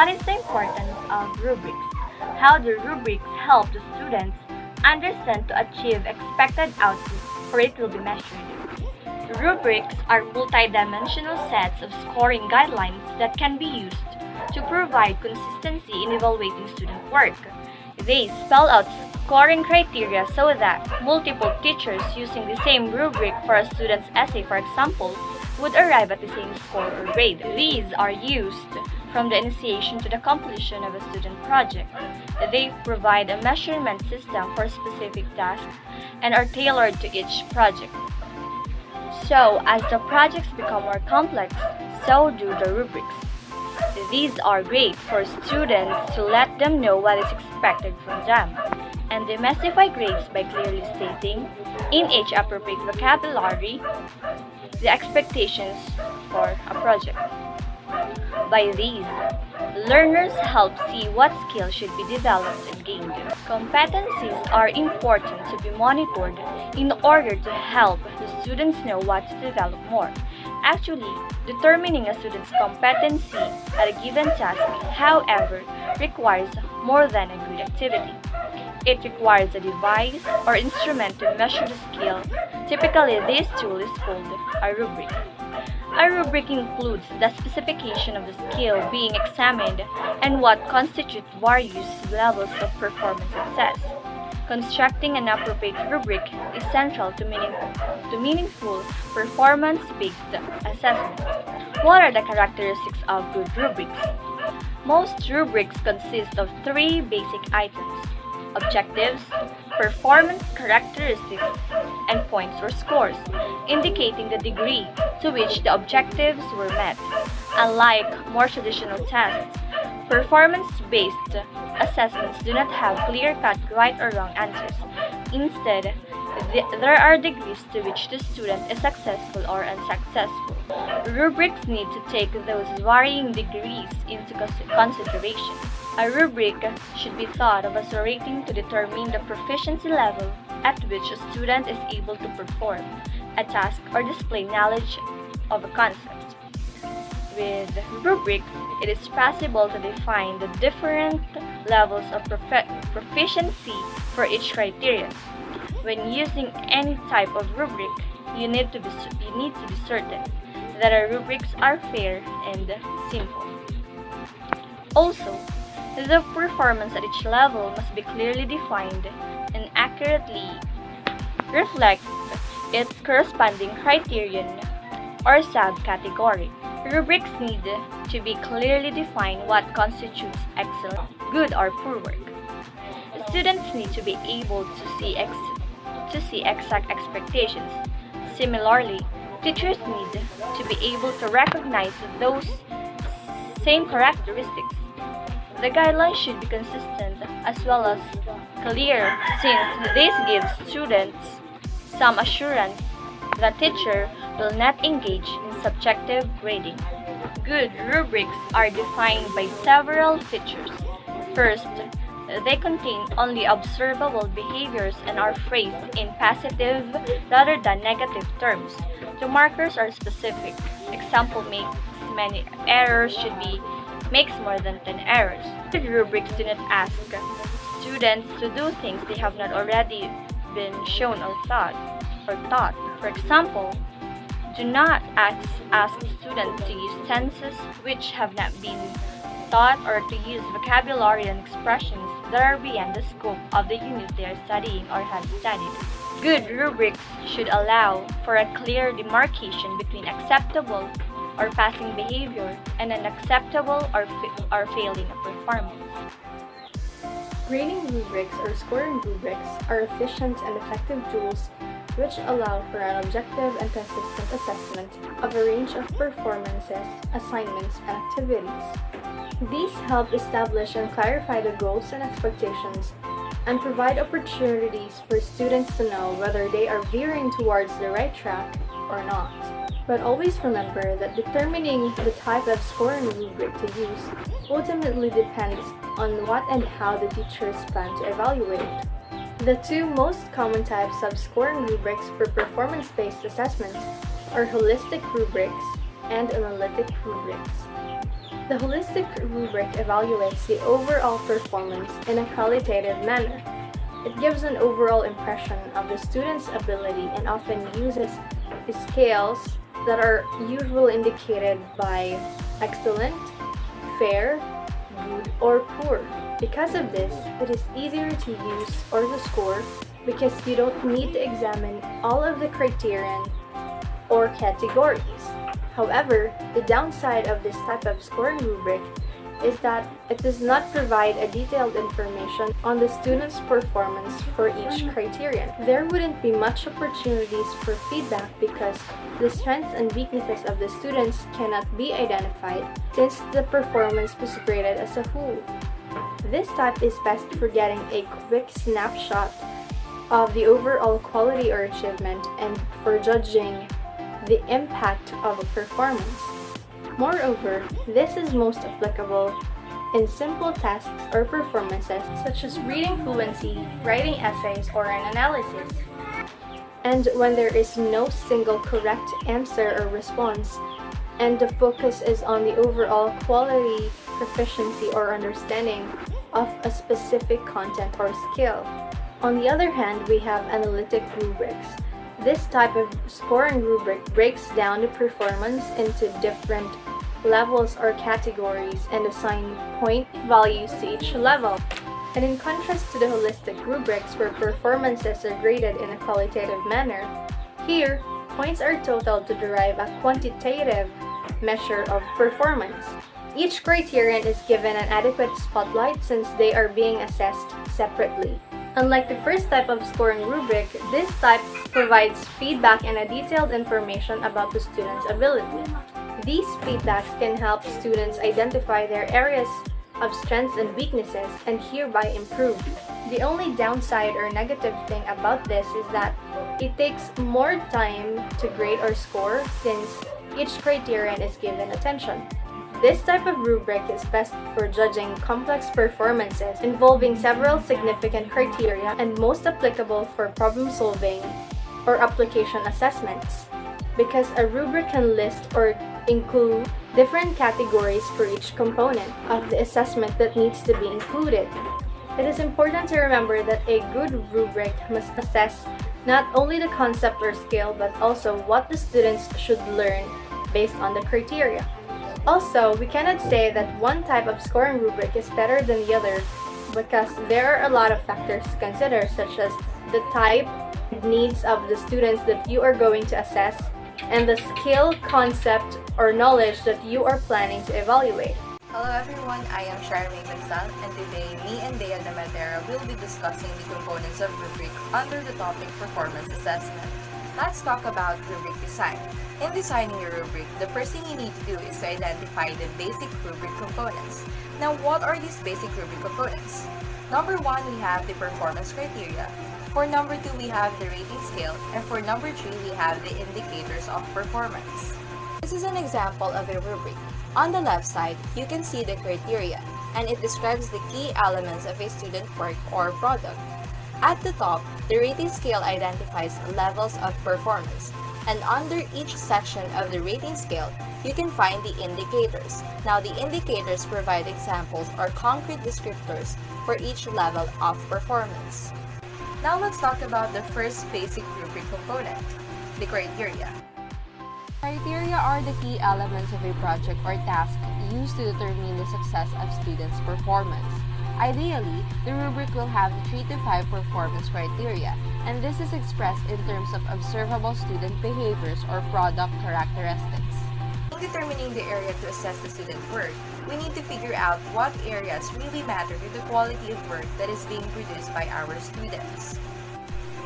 what is the importance of rubrics? How do rubrics help the students understand to achieve expected outputs, or it will be measured? Rubrics are multidimensional sets of scoring guidelines that can be used to provide consistency in evaluating student work. They spell out scoring criteria so that multiple teachers using the same rubric for a student's essay, for example, would arrive at the same score or grade. These are used from the initiation to the completion of a student project. They provide a measurement system for specific tasks and are tailored to each project. So, as the projects become more complex, so do the rubrics. These are great for students to let them know what is expected from them, and demystify grades by clearly stating, in age-appropriate vocabulary, the expectations for a project. By these, learners help see what skills should be developed and gained. Competencies are important to be monitored in order to help the students know what to develop more. Actually, determining a student's competency at a given task, however, requires more than a good activity. It requires a device or instrument to measure the skill. Typically, this tool is called a rubric. A rubric includes the specification of the skill being examined and what constitutes various levels of performance success. Constructing an appropriate rubric is central to meaningful performance-based assessment. What are the characteristics of good rubrics? Most rubrics consist of three basic items: objectives, performance characteristics, and points or scores, indicating the degree to which the objectives were met. Unlike more traditional tests, performance-based assessments do not have clear-cut right or wrong answers. Instead, there are degrees to which the student is successful or unsuccessful. Rubrics need to take those varying degrees into consideration. A rubric should be thought of as a rating to determine the proficiency level at which a student is able to perform a task or display knowledge of a concept. With rubrics, it is possible to define the different levels of proficiency for each criterion. When using any type of rubric, you need to be certain that our rubrics are fair and simple. Also, the performance at each level must be clearly defined and accurately reflect its corresponding criterion or subcategory. Rubrics need to be clearly defined what constitutes excellent, good, or poor work. Students need to be able to see exact expectations. Similarly, teachers need to be able to recognize those same characteristics. The guidelines should be consistent as well as clear, since this gives students some assurance that teacher will not engage in subjective grading. Good rubrics are defined by several features. First, they contain only observable behaviors and are phrased in positive rather than negative terms. The markers are specific. Example makes many errors should be makes more than 10 errors. Good rubrics do not ask students to do things they have not already been shown or taught. For example, do not ask students to use tenses which have not been taught or to use vocabulary and expressions that are beyond the scope of the unit they are studying or have studied. Good rubrics should allow for a clear demarcation between acceptable or passing behavior and unacceptable or failing performance. Grading rubrics or scoring rubrics are efficient and effective tools which allow for an objective and consistent assessment of a range of performances, assignments, and activities. These help establish and clarify the goals and expectations and provide opportunities for students to know whether they are veering towards the right track or not. But always remember that determining the type of scoring rubric to use ultimately depends on what and how the teachers plan to evaluate. The two most common types of scoring rubrics for performance-based assessments are holistic rubrics and analytic rubrics. The holistic rubric evaluates the overall performance in a qualitative manner. It gives an overall impression of the student's ability and often uses scales that are usually indicated by excellent, fair, good, or poor. Because of this, it is easier to use or to score because you don't need to examine all of the criterion or categories. However, the downside of this type of scoring rubric is that it does not provide a detailed information on the student's performance for each criterion. There wouldn't be much opportunities for feedback because the strengths and weaknesses of the students cannot be identified since the performance was graded as a whole. This type is best for getting a quick snapshot of the overall quality or achievement and for judging the impact of a performance. Moreover, this is most applicable in simple tasks or performances such as reading fluency, writing essays, or an analysis. And when there is no single correct answer or response, and the focus is on the overall quality, proficiency, or understanding of a specific content or skill. On the other hand, we have analytic rubrics. This type of scoring rubric breaks down the performance into different levels or categories and assign point values to each level. And in contrast to the holistic rubrics where performances are graded in a qualitative manner, here, points are totaled to derive a quantitative measure of performance. Each criterion is given an adequate spotlight since they are being assessed separately. Unlike the first type of scoring rubric, this type provides feedback and a detailed information about the student's ability. These feedbacks can help students identify their areas of strengths and weaknesses and hereby improve. The only downside or negative thing about this is that it takes more time to grade or score since each criterion is given attention. This type of rubric is best for judging complex performances involving several significant criteria and most applicable for problem solving or application assessments, because a rubric can list or include different categories for each component of the assessment that needs to be included. It is important to remember that a good rubric must assess not only the concept or skill but also what the students should learn based on the criteria. Also, we cannot say that one type of scoring rubric is better than the other because there are a lot of factors to consider, such as the type and needs of the students that you are going to assess and the skill, concept, or knowledge that you are planning to evaluate. Hello everyone, I am Charmaine Magsal, and today me and Bea de Matera will be discussing the components of rubric under the topic performance assessment. Let's talk about rubric design. In designing your rubric, the first thing you need to do is to identify the basic rubric components. Now, what are these basic rubric components? Number 1, we have the performance criteria. For number 2, we have the rating scale. And for number 3, we have the indicators of performance. This is an example of a rubric. On the left side, you can see the criteria, and it describes the key elements of a student work or product. At the top, the rating scale identifies levels of performance. And under each section of the rating scale, you can find the indicators. Now, the indicators provide examples or concrete descriptors for each level of performance. Now, let's talk about the first basic rubric component, the criteria. Criteria are the key elements of a project or task used to determine the success of students' performance. Ideally, the rubric will have 3 to 5 performance criteria, and this is expressed in terms of observable student behaviors or product characteristics. In determining the area to assess the student work, we need to figure out what areas really matter to the quality of work that is being produced by our students.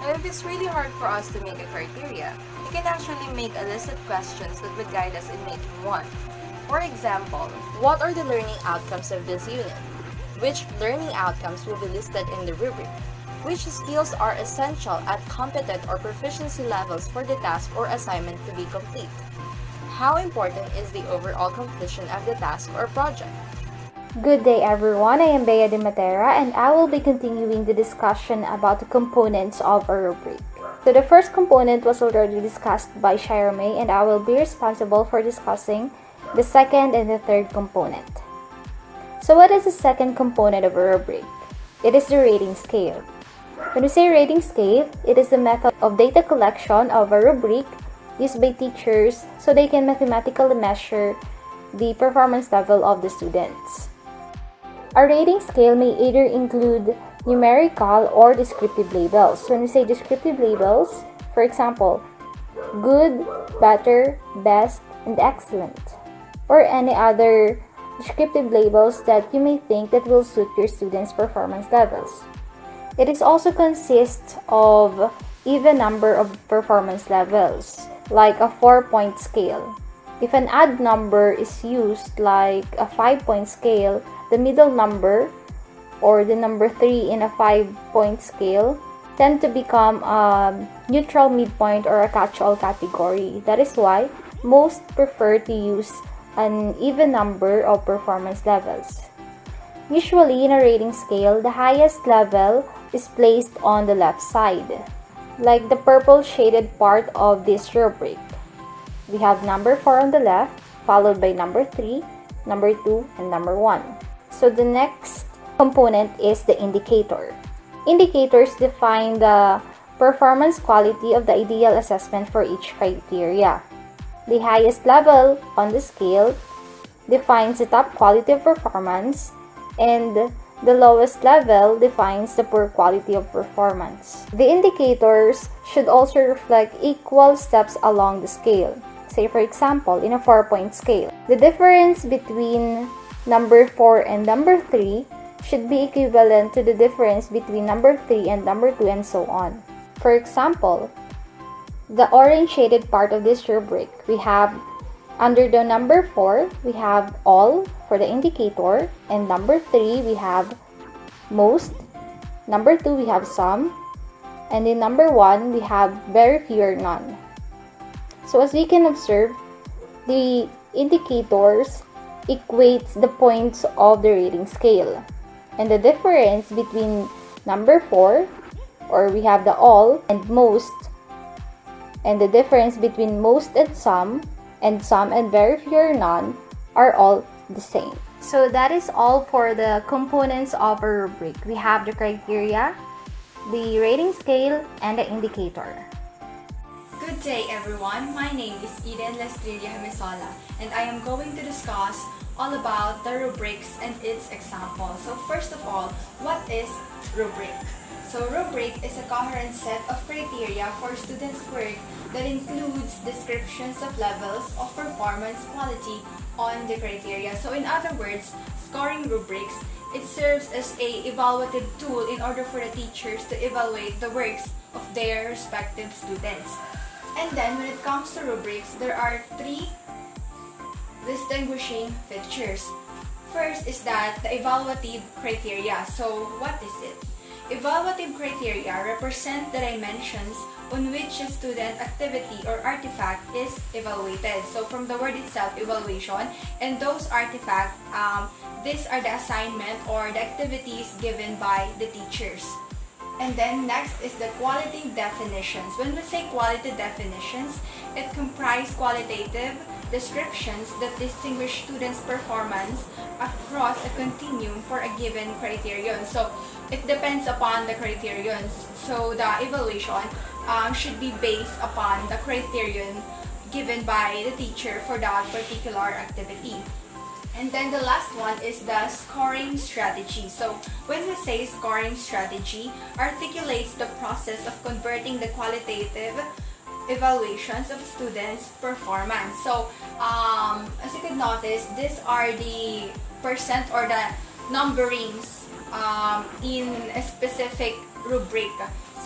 And if it's really hard for us to make a criteria, we can actually make a list of questions that would guide us in making one. For example, what are the learning outcomes of this unit? Which learning outcomes will be listed in the rubric? Which skills are essential at competent or proficiency levels for the task or assignment to be complete? How important is the overall completion of the task or project? Good day everyone, I am Bea de Matera and I will be continuing the discussion about the components of a rubric. So the first component was already discussed by Shirame, and I will be responsible for discussing the second and the third component. So what is the second component of a rubric? It is the rating scale. When we say rating scale, it is the method of data collection of a rubric used by teachers so they can mathematically measure the performance level of the students. A rating scale may either include numerical or descriptive labels. When we say descriptive labels, for example, good, better, best, and excellent, or any other descriptive labels that you may think that will suit your students' performance levels. It is also consists of even number of performance levels, like a 4-point scale. If an odd number is used, like a 5-point scale, the middle number or the number 3 in a 5-point scale tend to become a neutral midpoint or a catch-all category. That is why most prefer to use an even number of performance levels. Usually in a rating scale, the highest level is placed on the left side, like the purple shaded part of this rubric. We have number 4 on the left, followed by number 3, number 2, and number 1. So the next component is the indicator. Indicators define the performance quality of the ideal assessment for each criteria. The highest level on the scale defines the top quality of performance, and the lowest level defines the poor quality of performance. The indicators should also reflect equal steps along the scale. Say for example, in a 4-point scale, the difference between number 4 and number 3 should be equivalent to the difference between number 3 and number 2, and so on. For example, the orange shaded part of this rubric, we have under the number 4, we have all for the indicator, and number 3, we have most, number 2, we have some, and in number 1, we have very few or none. So as we can observe, the indicators equates the points of the rating scale. And the difference between number 4, or we have the all and most, and the difference between most and some and very few or none are all the same. So that is all for the components of a rubric. We have the criteria, the rating scale, and the indicator. Good day everyone, my name is Eden Lestrilla Hemisola, and I am going to discuss all about the rubrics and its example. So first of all, what is rubric? So rubric is a coherent set of criteria for students' work that includes descriptions of levels of performance quality on the criteria. So in other words, scoring rubrics, it serves as a evaluative tool in order for the teachers to evaluate the works of their respective students. And then when it comes to rubrics, there are 3 distinguishing features. First is that the evaluative criteria. So what is it? Evaluative criteria represent the dimensions on which a student activity or artifact is evaluated. So from the word itself, evaluation, and those artifacts, these are the assignment or the activities given by the teachers. And then next is the quality definitions. When we say quality definitions, it comprises qualitative descriptions that distinguish students' performance across a continuum for a given criterion. So it depends upon the criterions. So the evaluation should be based upon the criterion given by the teacher for that particular activity. And then the last one is the scoring strategy. So when we say scoring strategy, articulates the process of converting the qualitative evaluations of students' performance. So as you could notice, these are the percent or the numberings in a specific rubric.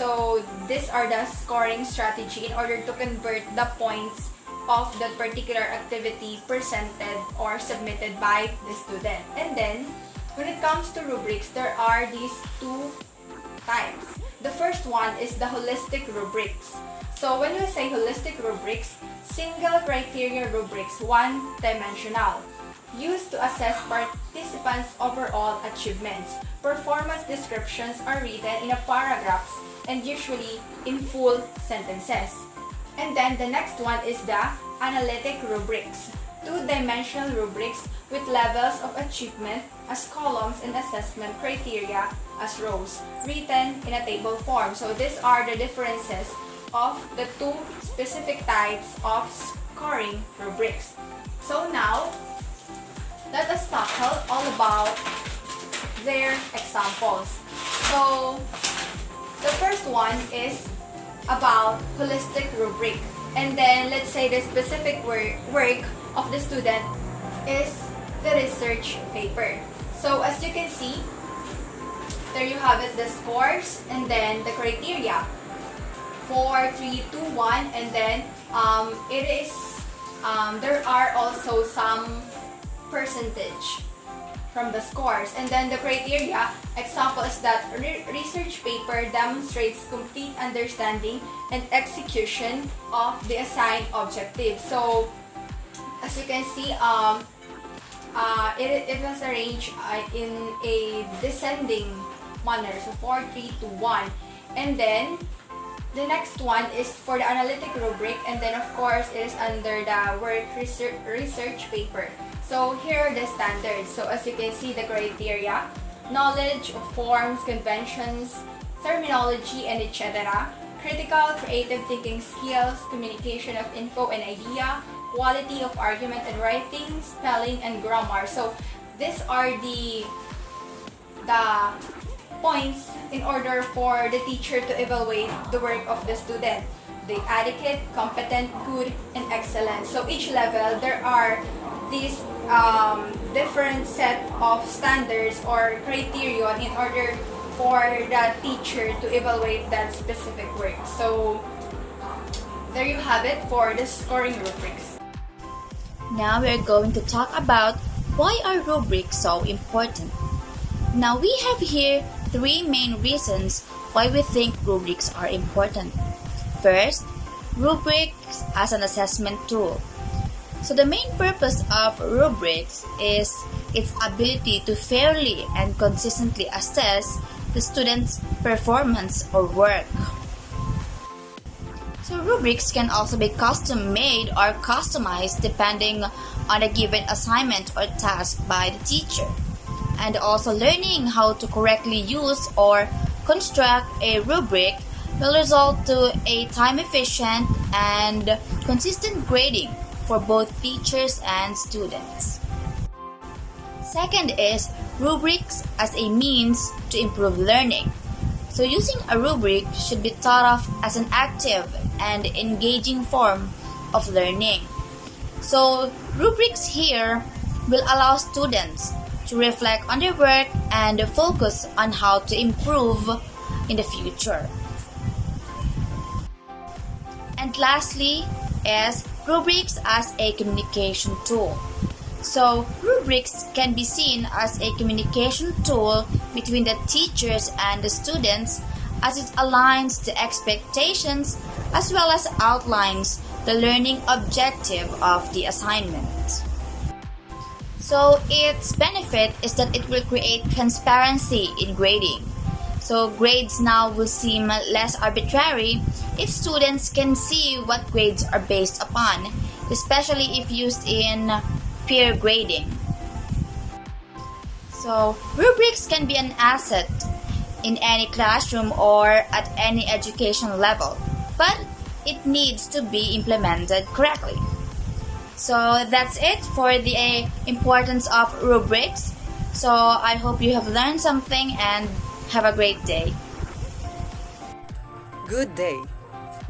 So these are the scoring strategy in order to convert the points of that particular activity presented or submitted by the student. And then, when it comes to rubrics, there are these 2 types. The first one is the holistic rubrics. So when we say holistic rubrics, single criteria rubrics, one-dimensional, used to assess participants' overall achievements. Performance descriptions are written in a paragraphs and usually in full sentences. And then the next one is the analytic rubrics. Two-dimensional rubrics with levels of achievement as columns and assessment criteria as rows, written in a table form. So these are the differences of the two specific types of scoring rubrics. So now, let us tackle all about their examples. So the first one is about holistic rubric. And then let's say the specific work of the student is the research paper. So as you can see, there you have it, the scores and then the criteria. 4, 3, 2, 1, and then there are also some percentage from the scores. And then the criteria example is that research paper demonstrates complete understanding and execution of the assigned objective. So as you can see, it was arranged in a descending manner, so 4, 3, 2, 1. And then the next one is for the analytic rubric, and then of course it is under the work research paper. So here are the standards. So as you can see, the criteria: knowledge of forms, conventions, terminology, and etc. Critical, creative thinking skills, communication of info and idea, quality of argument and writing, spelling, and grammar. So these are the points in order for the teacher to evaluate the work of the student. The adequate, competent, good, and excellent. So each level, there are these different set of standards or criterion in order for the teacher to evaluate that specific work. So there you have it for the scoring rubrics. Now we are going to talk about why are rubrics so important. Now we have here 3 main reasons why we think rubrics are important. First, rubrics as an assessment tool. So the main purpose of rubrics is its ability to fairly and consistently assess the student's performance or work. So rubrics can also be custom made or customized depending on a given assignment or task by the teacher. And also learning how to correctly use or construct a rubric will result to a time-efficient and consistent grading for both teachers and students. Second is rubrics as a means to improve learning. So using a rubric should be thought of as an active and engaging form of learning. So rubrics here will allow students to reflect on their work and focus on how to improve in the future. And lastly is rubrics as a communication tool. So rubrics can be seen as a communication tool between the teachers and the students, as it aligns the expectations as well as outlines the learning objective of the assignment. So its benefit is that it will create transparency in grading. So grades now will seem less arbitrary if students can see what grades are based upon, especially if used in peer grading. So rubrics can be an asset in any classroom or at any education level, but it needs to be implemented correctly. So that's it for the importance of rubrics. So I hope you have learned something and have a great day. Good day.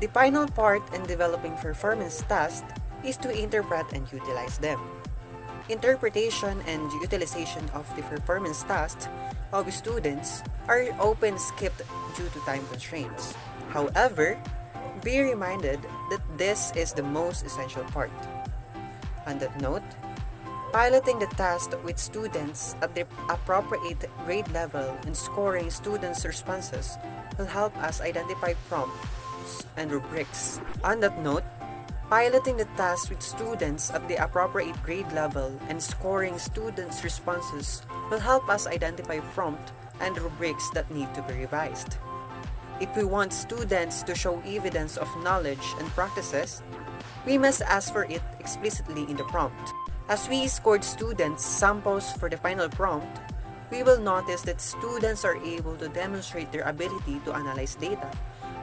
The final part in developing performance tasks is to interpret and utilize them. Interpretation and utilization of the performance tasks of students are often skipped due to time constraints. However, be reminded that this is the most essential part. On that note, piloting the task with students at the appropriate grade level and scoring students' responses will help us identify prompts and rubrics. On that note, piloting the task with students at the appropriate grade level and scoring students' responses will help us identify prompt and rubrics that need to be revised. If we want students to show evidence of knowledge and practices, we must ask for it explicitly in the prompt. As we scored students' samples for the final prompt, we will notice that students are able to demonstrate their ability to analyze data,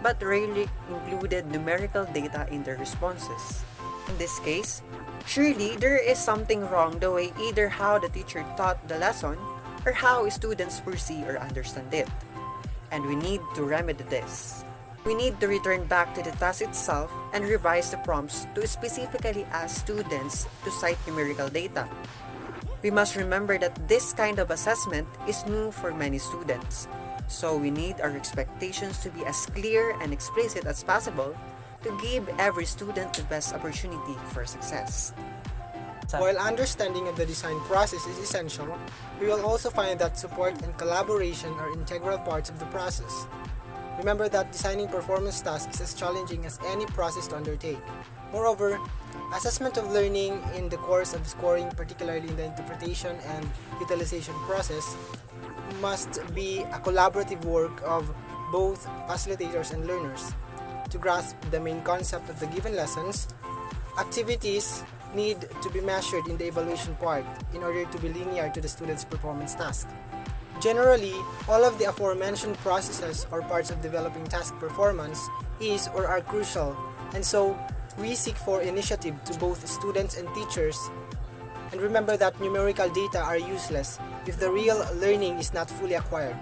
but rarely included numerical data in their responses. In this case, surely there is something wrong the way either how the teacher taught the lesson or how students perceive or understand it. And we need to remedy this. We need to return back to the task itself and revise the prompts to specifically ask students to cite numerical data. We must remember that this kind of assessment is new for many students, so we need our expectations to be as clear and explicit as possible to give every student the best opportunity for success. While understanding of the design process is essential, we will also find that support and collaboration are integral parts of the process. Remember that designing performance tasks is as challenging as any process to undertake. Moreover, assessment of learning in the course of scoring, particularly in the interpretation and utilization process, must be a collaborative work of both facilitators and learners. To grasp the main concept of the given lessons, activities need to be measured in the evaluation part in order to be linear to the student's performance task. Generally, all of the aforementioned processes or parts of developing task performance is or are crucial, and so we seek for initiative to both students and teachers. And remember that numerical data are useless if the real learning is not fully acquired.